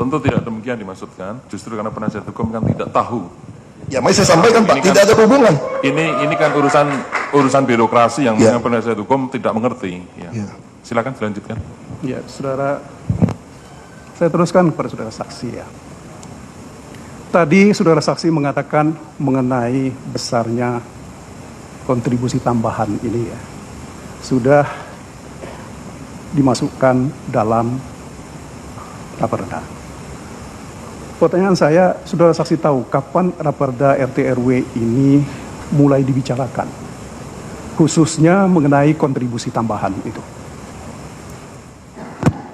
Tentu tidak demikian dimaksudkan, justru karena penasihat hukum kan tidak tahu. Ya, mari saya sampaikan Pak, tidak ada hubungan. Ini kan urusan birokrasi yang penasihat hukum tidak mengerti. Ya. Silakan dilanjutkan. Ya, saudara, saya teruskan kepada saudara saksi ya. Tadi saudara saksi mengatakan mengenai besarnya kontribusi tambahan ini ya, sudah dimasukkan dalam raperda. Pertanyaan saya, saudara saksi tahu kapan raperda RT/RW ini mulai dibicarakan, khususnya mengenai kontribusi tambahan itu?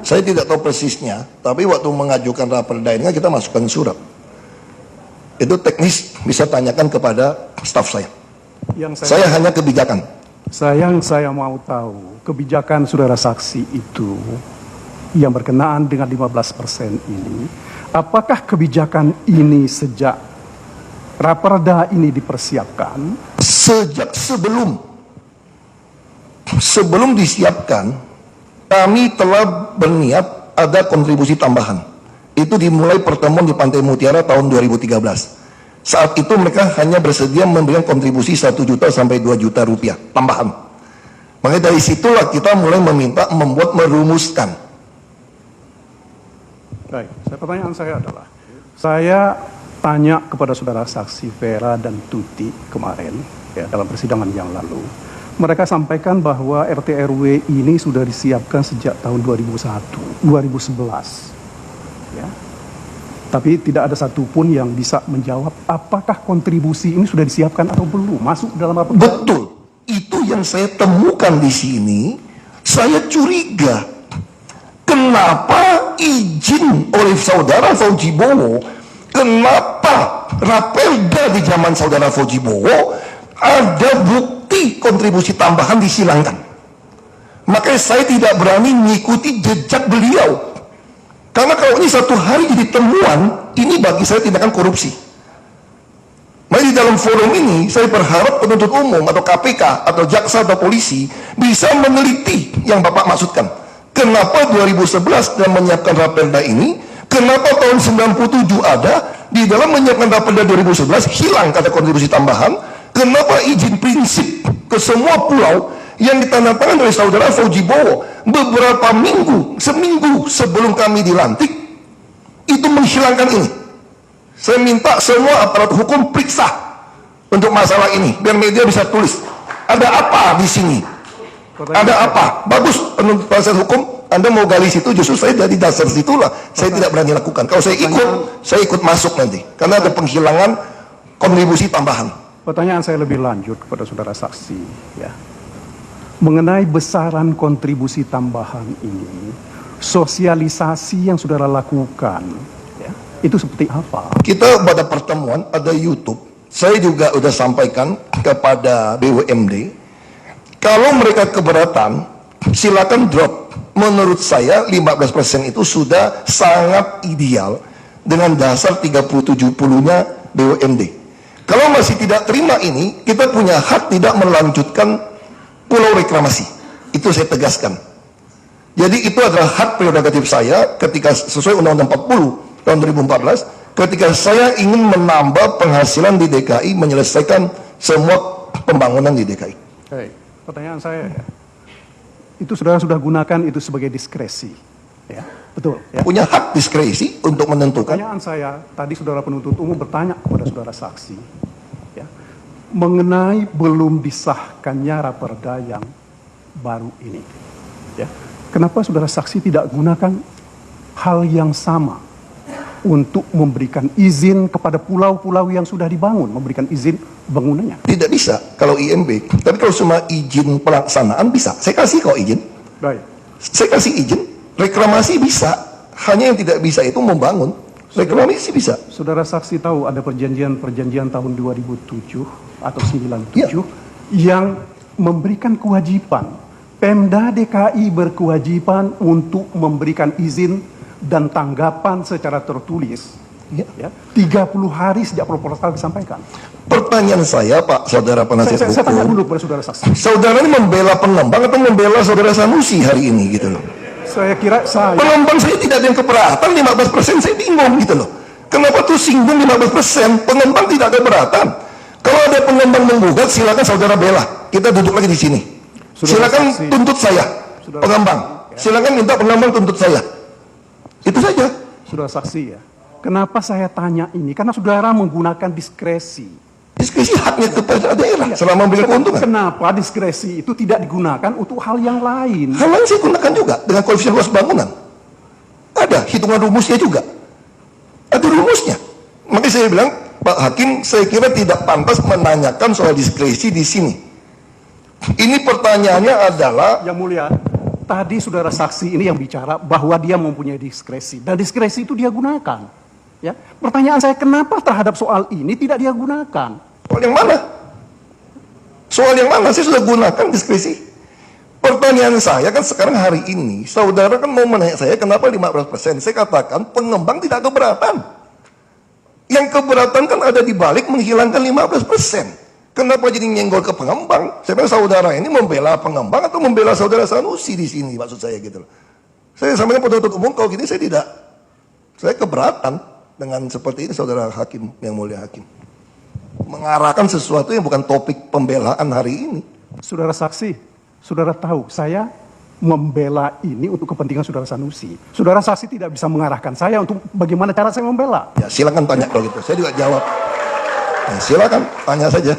Saya tidak tahu persisnya, tapi waktu mengajukan raperda ini kita masukkan surat. Itu teknis, bisa tanyakan kepada staf saya. Saya hanya kebijakan. Yang saya mau tahu, kebijakan saudara saksi itu yang berkenaan dengan 15% ini, apakah kebijakan ini sejak raperda ini dipersiapkan? Sejak sebelum disiapkan, kami telah berniat ada kontribusi tambahan. Itu dimulai pertemuan di Pantai Mutiara tahun 2013. Saat itu mereka hanya bersedia memberikan kontribusi 1 juta sampai 2 juta rupiah tambahan. Makanya dari situlah kita mulai merumuskan. Baik, pertanyaan saya adalah, saya tanya kepada saudara saksi Vera dan Tuti kemarin, ya, dalam persidangan yang lalu. Mereka sampaikan bahwa RT/RW ini sudah disiapkan sejak tahun 2011. Ya. Tapi tidak ada satupun yang bisa menjawab apakah kontribusi ini sudah disiapkan atau belum, masuk dalam apa? Betul, itu yang saya temukan di sini. Saya curiga. Kenapa izin oleh saudara Fauji Bowo, kenapa raperda di zaman saudara Fauji Bowo ada bukti kontribusi tambahan disilangkan? Makanya saya tidak berani mengikuti jejak beliau. Karena kalau ini satu hari jadi temuan, ini bagi saya tindakan korupsi. Maka di dalam forum ini, saya berharap penuntut umum atau KPK atau jaksa atau polisi bisa meneliti yang Bapak maksudkan. Kenapa 2011 dan menyiapkan raperda ini? Kenapa tahun 97 ada? Di dalam menyiapkan raperda 2011 hilang kata kontribusi tambahan. Kenapa izin prinsip ke semua pulau yang ditandatangani oleh saudara Fauji Bowo beberapa seminggu sebelum kami dilantik itu menghilangkan ini? Saya minta semua aparat hukum periksa untuk masalah ini biar media bisa tulis ada apa di sini. Ada apa? Bagus penasihat hukum, Anda mau gali situ, justru saya dari dasar situlah saya tidak berani lakukan. Kalau saya ikut masuk nanti karena ada penghilangan kontribusi tambahan. Pertanyaan saya lebih lanjut kepada saudara saksi ya. Mengenai besaran kontribusi tambahan ini, sosialisasi yang saudara lakukan ya, itu seperti apa? Kita pada pertemuan ada YouTube. Saya juga sudah sampaikan kepada BUMD. Kalau mereka keberatan, silakan drop. Menurut saya 15% itu sudah sangat ideal dengan dasar 30-70-nya BUMD. Kalau masih tidak terima ini, kita punya hak tidak melanjutkan pulau reklamasi. Itu saya tegaskan. Jadi itu adalah hak prerogatif saya ketika sesuai Undang-Undang 40 tahun 2014, ketika saya ingin menambah penghasilan di DKI, menyelesaikan semua pembangunan di DKI. Hey. Pertanyaan saya ya, itu saudara sudah gunakan itu sebagai diskresi, ya betul? Ya? Punya hak diskresi untuk menentukan. Pertanyaan saya, tadi saudara penuntut umum bertanya kepada saudara saksi, ya, mengenai belum disahkannya raperda yang baru ini, ya, kenapa saudara saksi tidak gunakan hal yang sama untuk memberikan izin kepada pulau-pulau yang sudah dibangun, memberikan izin bangunannya? Tidak bisa kalau IMB, tapi kalau cuma izin pelaksanaan bisa. Saya kasih kok izin. Baik. Saya kasih izin. Reklamasi bisa. Hanya yang tidak bisa itu membangun. Reklamasi bisa. Saudara saksi tahu ada perjanjian tahun 2007 atau 97 yang memberikan kewajiban. Pemda DKI berkewajiban untuk memberikan izin dan tanggapan secara tertulis ya, 30 hari sejak proposal disampaikan. Pertanyaan saya, Pak Saudara penasihat hukum. Saya tanya dulu kepada saudara saksi. Saudara ini membela pengembang atau membela saudara Sanusi hari ini gitu loh? Saya kira Pengembang saya tidak ada yang keberatan 15%, saya bingung gitu loh. Kenapa tuh singgung 15%? Pengembang tidak ada keberatan. Kalau ada pengembang menggugat, silakan saudara bela. Kita duduk lagi di sini. Silakan tuntut saya, pengembang. Silakan minta pengembang tuntut saya. Itu saja. Saudara saksi ya. Kenapa saya tanya ini? Karena saudara menggunakan diskresi. Diskresi haknya kepada daerah selama memberikan keuntungan. Kenapa diskresi itu tidak digunakan untuk hal yang lain? Hal lain saya gunakan juga dengan koefisien luas bangunan. Ada hitungan rumusnya juga. Ada rumusnya. Makanya saya bilang, Pak Hakim, saya kira tidak pantas menanyakan soal diskresi di sini. Ini pertanyaannya adalah, Yang mulia, tadi saudara saksi ini yang bicara bahwa dia mempunyai diskresi. Dan diskresi itu dia gunakan. Ya. Pertanyaan saya, kenapa terhadap soal ini tidak dia gunakan? soal yang mana? Soal yang mana? Saya sudah gunakan diskresi. Pertanyaan saya kan sekarang hari ini, saudara kan mau menanya saya kenapa 15%. Saya katakan pengembang tidak keberatan. Yang keberatan kan ada di balik menghilangkan 15%. Kenapa jadi nyenggol ke pengembang? Saya bilang saudara ini membela pengembang atau membela saudara Sanusi di sini, maksud saya gitu loh. Saya sampaikan penuntut umum, kalau gini saya tidak. Saya keberatan dengan seperti ini saudara hakim, yang mulia hakim. Mengarahkan sesuatu yang bukan topik pembelaan hari ini. Saudara saksi, saudara tahu saya membela ini untuk kepentingan saudara Sanusi. Saudara saksi tidak bisa mengarahkan saya untuk bagaimana cara saya membela. Ya silakan tanya kalau gitu, saya juga jawab. Ya, silakan tanya saja.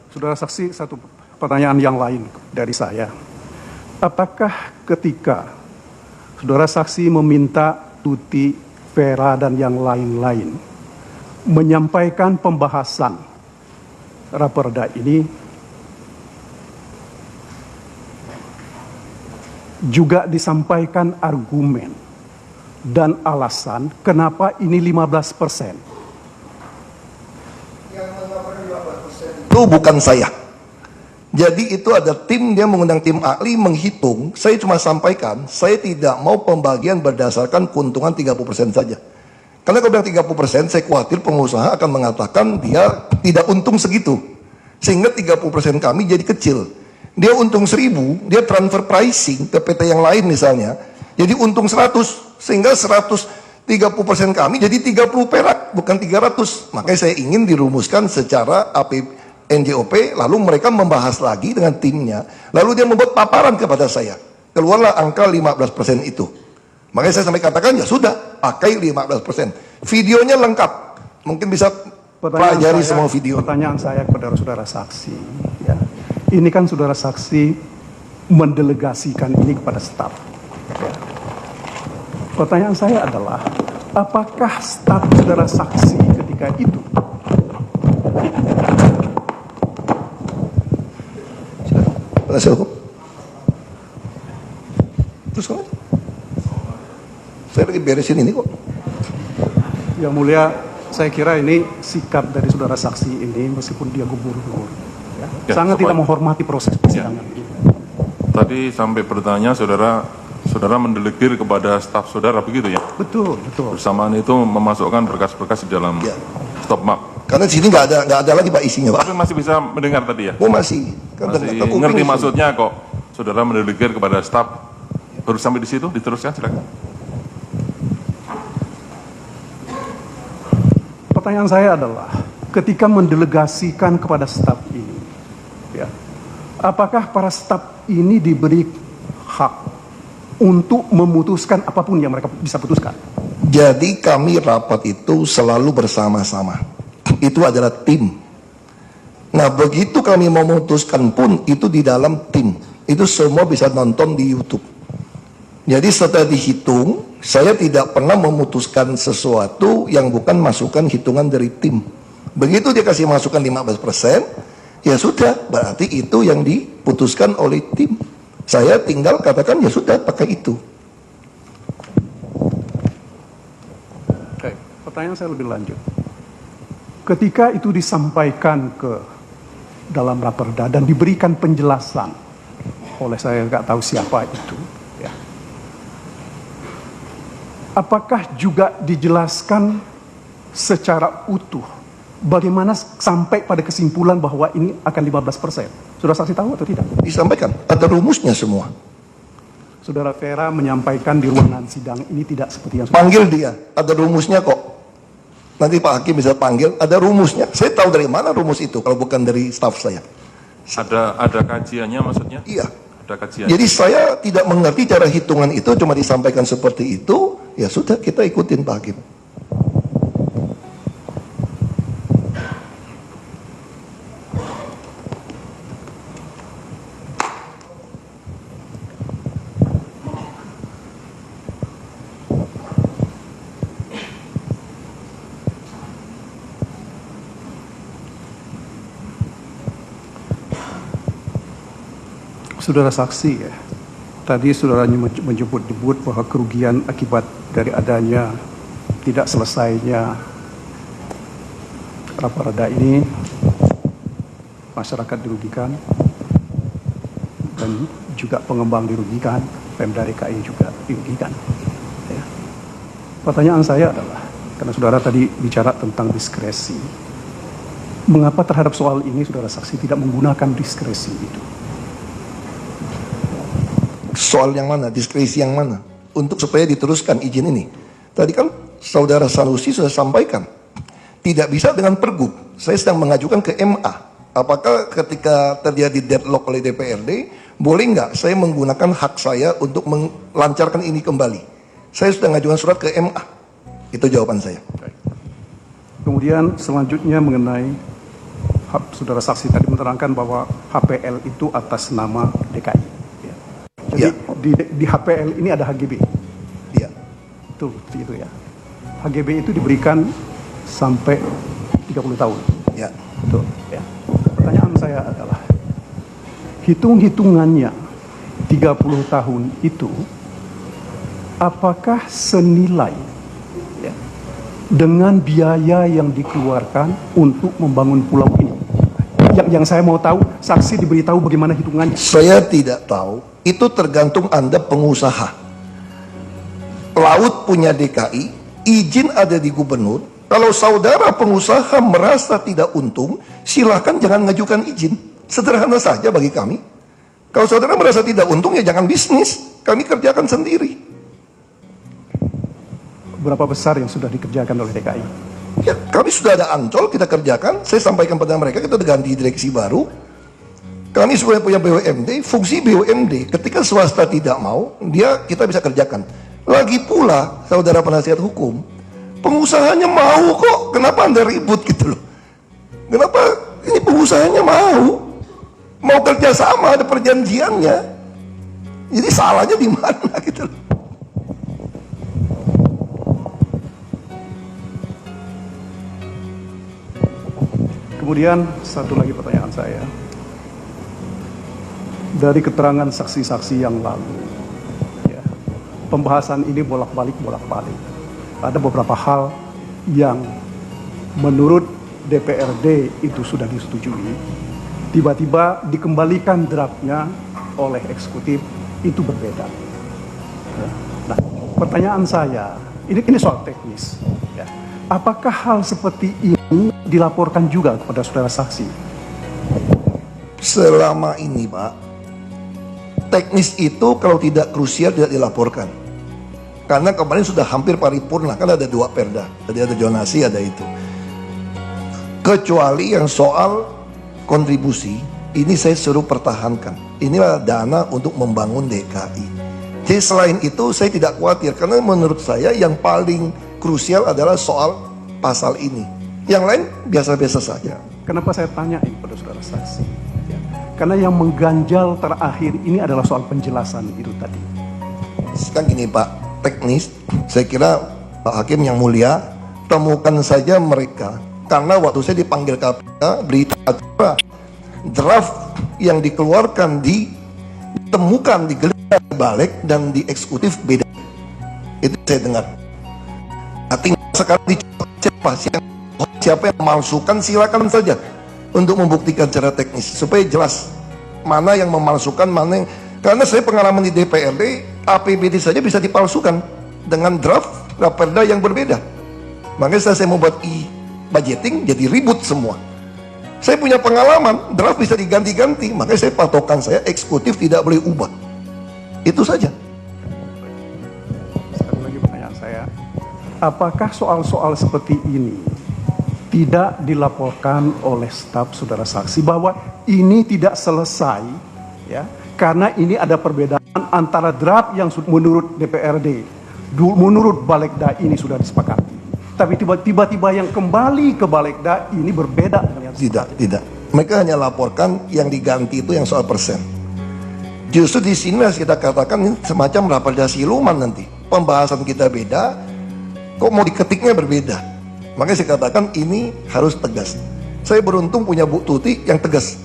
Saudara saksi, satu pertanyaan yang lain dari saya. Apakah ketika saudara saksi meminta Tuti, Vera, dan yang lain-lain menyampaikan pembahasan raperda ini, juga disampaikan argumen dan alasan kenapa ini 15%? Itu bukan saya. Jadi itu ada tim, dia mengundang tim ahli menghitung. Saya cuma sampaikan, saya tidak mau pembagian berdasarkan keuntungan 30% saja. Karena kalau bilang 30%, saya khawatir pengusaha akan mengatakan dia tidak untung segitu. Sehingga 30% kami jadi kecil. Dia untung 1.000, dia transfer pricing ke PT yang lain misalnya. Jadi untung 100, sehingga 130% kami jadi 30 perak, bukan 300. Makanya saya ingin dirumuskan secara NJOP, lalu mereka membahas lagi dengan timnya, lalu dia membuat paparan kepada saya, keluarlah angka 15% itu. Makanya saya sampai katakan, ya sudah, pakai 15%. Videonya lengkap, mungkin bisa pelajari semua video. Pertanyaan saya kepada saudara saksi, ya. Ini kan saudara saksi mendelegasikan ini kepada staf. Ya. Pertanyaan saya adalah, apakah staf saudara saksi ketika itu Penasihat hukum. Terus kan? Saya lagi beresin ini kok. Yang mulia, saya kira ini sikap dari saudara saksi ini meskipun dia gugur-gugur, ya, sangat tidak menghormati proses persidangan ini. Tadi sampai bertanya saudara mendelegir kepada staf saudara begitu ya? Betul, betul. Bersamaan itu memasukkan berkas-berkas di dalam stop map. Karena di sini nggak ada lagi Pak isinya Pak. Tapi masih bisa mendengar tadi ya? Oh masih. Kan Masih ngerti maksudnya kok. Saudara mendelegir kepada staf. Baru sampai di situ, diteruskan silakan. Pertanyaan saya adalah, ketika mendelegasikan kepada staf ini, ya, apakah para staf ini diberi hak untuk memutuskan apapun yang mereka bisa putuskan? Jadi kami rapat itu selalu bersama-sama. Itu adalah tim. Nah begitu kami memutuskan pun itu di dalam tim. Itu semua bisa nonton di YouTube. Jadi setelah dihitung, saya tidak pernah memutuskan sesuatu yang bukan masukan hitungan dari tim. Begitu dia kasih masukan 15%, ya sudah, berarti itu yang diputuskan oleh tim. Saya tinggal katakan ya sudah pakai itu. Oke, pertanyaan saya lebih lanjut. Ketika itu disampaikan ke dalam raperda dan diberikan penjelasan oleh saya nggak tahu siapa itu, ya. Apakah juga dijelaskan secara utuh bagaimana sampai pada kesimpulan bahwa ini akan 15%? Saudara saksi tahu atau tidak? Disampaikan, ada rumusnya semua. Saudara Vera menyampaikan di ruangan sidang ini tidak seperti yang Panggil dia, ada rumusnya kok. Nanti Pak Hakim bisa panggil, ada rumusnya. Saya tahu dari mana rumus itu kalau bukan dari staf saya. Ada kajiannya maksudnya? Iya. Ada kajian. Jadi saya tidak mengerti cara hitungan itu, cuma disampaikan seperti itu, ya sudah kita ikutin Pak Hakim. Saudara saksi, ya, tadi saudaranya menyebut bahwa kerugian akibat dari adanya tidak selesainya raperda ini, masyarakat dirugikan dan juga pengembang dirugikan, Pemda DKI juga dirugikan. Ya. Pertanyaan saya adalah, karena saudara tadi bicara tentang diskresi, mengapa terhadap soal ini saudara saksi tidak menggunakan diskresi itu? Soal yang mana, diskresi yang mana, untuk supaya diteruskan izin ini. Tadi kan saudara Sanusi sudah sampaikan, tidak bisa dengan pergub. Saya sedang mengajukan ke MA. Apakah ketika terjadi deadlock oleh DPRD, boleh nggak saya menggunakan hak saya untuk melancarkan ini kembali? Saya sudah mengajukan surat ke MA. Itu jawaban saya. Kemudian selanjutnya mengenai saudara saksi tadi menerangkan bahwa HPL itu atas nama DKI. Jadi Ya. di HPL ini ada HGB. Iya. Itu ya. HGB itu diberikan sampai 30 tahun. Ya. Betul, ya. Pertanyaan saya adalah, hitung-hitungannya 30 tahun itu, apakah senilai ya, dengan biaya yang dikeluarkan untuk membangun pulau ini? Yang saya mau tahu, saksi diberitahu bagaimana hitungannya. Saya tidak tahu, itu tergantung Anda pengusaha. Laut punya DKI, izin ada di gubernur. Kalau saudara pengusaha merasa tidak untung, silahkan jangan ngajukan izin. Sederhana saja bagi kami. Kalau saudara merasa tidak untung, ya jangan bisnis. Kami kerjakan sendiri. Berapa besar yang sudah dikerjakan oleh DKI? Ya, kami sudah ada Ancol, kita kerjakan. Saya sampaikan pada mereka, kita udah ganti direksi baru. Kami sebenarnya punya BUMD, fungsi BUMD. Ketika swasta tidak mau, kita bisa kerjakan. Lagi pula, saudara penasihat hukum, pengusahanya mau kok. Kenapa Anda ribut gitu loh? Kenapa ini pengusahanya mau kerja sama, ada perjanjiannya. Jadi salahnya di mana gitu loh? Kemudian satu lagi pertanyaan saya, dari keterangan saksi-saksi yang lalu, ya, pembahasan ini bolak-balik. Ada beberapa hal yang menurut DPRD itu sudah disetujui, tiba-tiba dikembalikan draftnya oleh eksekutif, itu berbeda. Ya. Nah, pertanyaan saya, ini soal teknis. Ya. Apakah hal seperti ini dilaporkan juga kepada saudara saksi? Selama ini Pak, teknis itu kalau tidak krusial tidak dilaporkan. Karena kemarin sudah hampir paripurna, kan ada 2 perda. Tadi ada zonasi, ada itu. Kecuali yang soal kontribusi, ini saya suruh pertahankan. Inilah dana untuk membangun DKI. Jadi selain itu saya tidak khawatir, karena menurut saya yang paling krusial adalah soal pasal ini. Yang lain biasa-biasa saja. Kenapa saya tanya ini pada saudara saksi? Ya. Karena yang mengganjal terakhir ini adalah soal penjelasan itu tadi. Sekarang gini Pak, teknis, saya kira Pak Hakim yang mulia, temukan saja mereka. Karena waktu saya dipanggil KPK, berita acara draft yang dikeluarkan ditemukan di gelar balik dan di eksekutif beda. Itu saya dengar. Tinggal sekarang dicoba siapa yang memalsukan, silakan saja. untuk membuktikan secara teknis supaya jelas mana yang memalsukan, mana yang, karena saya pengalaman di DPRD, APBD saja bisa dipalsukan dengan draft raperda yang berbeda. Makanya saya membuat e-budgeting jadi ribut semua. Saya punya pengalaman, draft bisa diganti-ganti, makanya saya patokan saya eksekutif tidak boleh ubah. Itu saja. Sekali lagi pertanyaan saya, apakah soal-soal seperti ini tidak dilaporkan oleh staf saudara saksi bahwa ini tidak selesai, ya, karena ini ada perbedaan antara draft yang menurut DPRD, menurut Balegda ini sudah disepakati, tapi tiba-tiba yang kembali ke Balegda ini berbeda dengan yang Tidak. Mereka hanya laporkan yang diganti itu yang soal persen. Justru di sini kita katakan ini semacam raperda siluman nanti. Pembahasan kita beda, kok mau diketiknya berbeda. Makanya saya katakan ini harus tegas. Saya beruntung punya Bu Tuti yang tegas,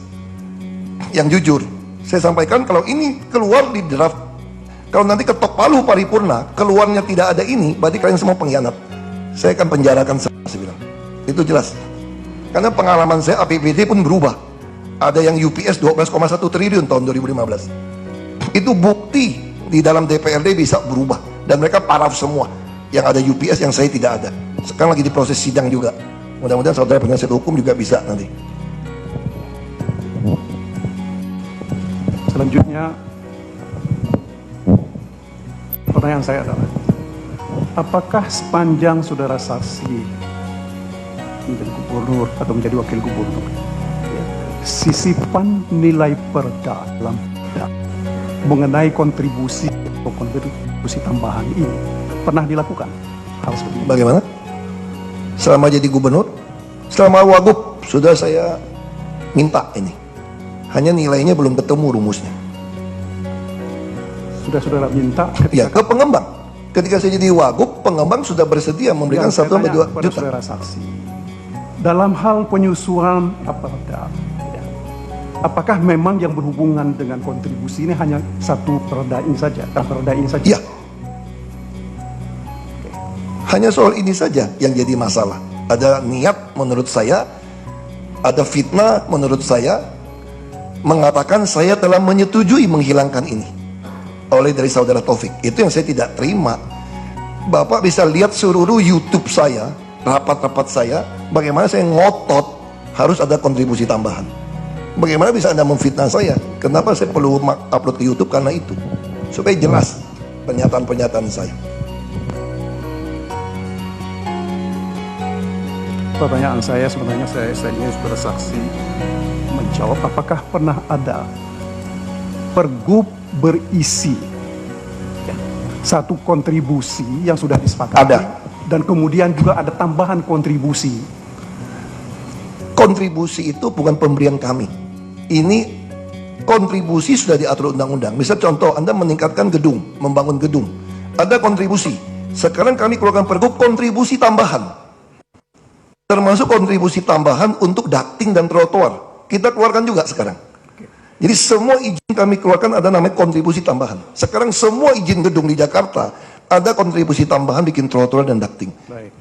yang jujur. Saya sampaikan kalau ini keluar di draft, kalau nanti ketok palu paripurna, keluarnya tidak ada ini, berarti kalian semua pengkhianat. Saya akan penjarakan, saya bilang. Itu jelas. Karena pengalaman saya APBD pun berubah. Ada yang UPS 12,1 triliun tahun 2015. Itu bukti di dalam DPRD bisa berubah. Dan mereka paraf semua. Yang ada UPS yang saya tidak ada. Sekarang lagi di proses sidang juga. Mudah-mudahan saudara penasihat hukum juga bisa nanti. Selanjutnya, pertanyaan saya adalah, apakah sepanjang saudara saksi menjadi gubernur atau menjadi wakil gubernur, ya, sisipan nilai perda dalam perda mengenai kontribusi atau kontribusi tambahan ini pernah dilakukan hal seperti ini? Bagaimana? Selama jadi gubernur, selama wagub sudah saya minta ini. Hanya nilainya belum ketemu rumusnya. Sudah saudara minta Ya, ke pengembang. Ketika saya jadi wagub, pengembang sudah bersedia memberikan 1,2 pada juta. saudara saksi, dalam hal penyusunan perda, ya, apakah memang yang berhubungan dengan kontribusi ini hanya satu perda ini saja, perda ini saja? Ya. Hanya soal ini saja yang jadi masalah. Ada niat menurut saya, ada fitnah menurut saya, mengatakan saya telah menyetujui menghilangkan ini oleh dari saudara Taufik. Itu yang saya tidak terima. Bapak bisa lihat seluruh YouTube saya, rapat-rapat saya, bagaimana saya ngotot harus ada kontribusi tambahan. Bagaimana bisa Anda memfitnah saya? Kenapa saya perlu upload ke YouTube? Karena itu, supaya jelas pernyataan-pernyataan saya. Pertanyaan saya sebenarnya saya ingin saudara saksi menjawab, apakah pernah ada pergub berisi, ya, satu kontribusi yang sudah disepakati, Ada. dan kemudian juga ada tambahan kontribusi? Kontribusi itu bukan pemberian kami. Ini kontribusi sudah diatur undang-undang. Misal contoh, Anda meningkatkan gedung, membangun gedung, ada kontribusi. Sekarang kami keluarkan pergub kontribusi tambahan, termasuk kontribusi tambahan untuk ducting dan trotoar. Kita keluarkan juga sekarang. Jadi semua izin kami keluarkan ada namanya kontribusi tambahan. Sekarang semua izin gedung di Jakarta ada kontribusi tambahan bikin trotoar dan ducting. Baik,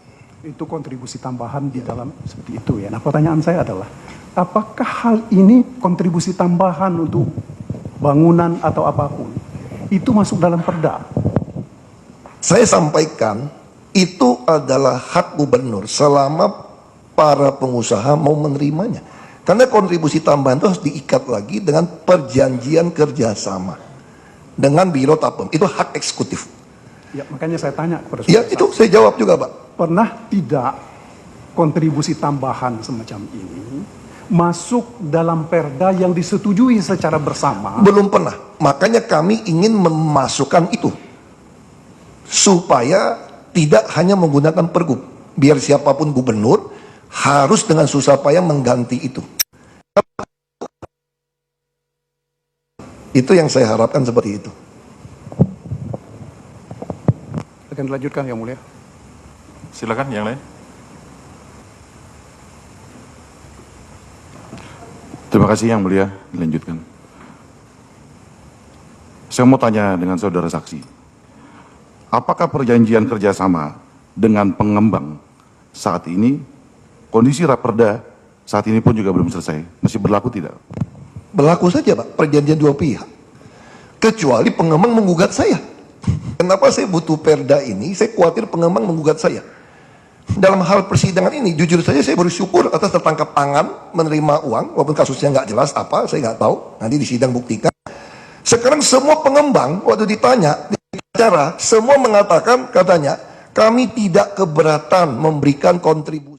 itu kontribusi tambahan di dalam seperti itu ya. Nah, pertanyaan saya adalah, apakah hal ini kontribusi tambahan untuk bangunan atau apapun itu masuk dalam perda? Saya sampaikan itu adalah hak gubernur selama para pengusaha mau menerimanya. Karena kontribusi tambahan itu harus diikat lagi dengan perjanjian kerjasama dengan Biro Tapem. Itu hak eksekutif. Ya, makanya saya tanya kepada Ya, saudara itu saya jawab juga, Pak. pernah tidak kontribusi tambahan semacam ini masuk dalam perda yang disetujui secara bersama? Belum pernah. Makanya kami ingin memasukkan itu supaya tidak hanya menggunakan pergub. Biar siapapun gubernur harus dengan susah payah mengganti itu. Itu yang saya harapkan seperti itu. Akan dilanjutkan yang mulia. Silakan yang lain. Terima kasih yang mulia, dilanjutkan. Saya mau tanya dengan saudara saksi, apakah perjanjian kerjasama dengan pengembang saat ini kondisi raperda saat ini pun juga belum selesai. Masih berlaku tidak? Berlaku saja Pak, perjanjian dua pihak. Kecuali pengembang menggugat saya. Kenapa saya butuh perda ini? Saya khawatir pengembang menggugat saya. Dalam hal persidangan ini, jujur saja saya bersyukur atas tertangkap tangan, menerima uang, walaupun kasusnya nggak jelas apa, saya nggak tahu. Nanti di sidang buktikan. Sekarang semua pengembang, waktu ditanya, di acara, semua mengatakan, katanya, kami tidak keberatan memberikan kontribusi.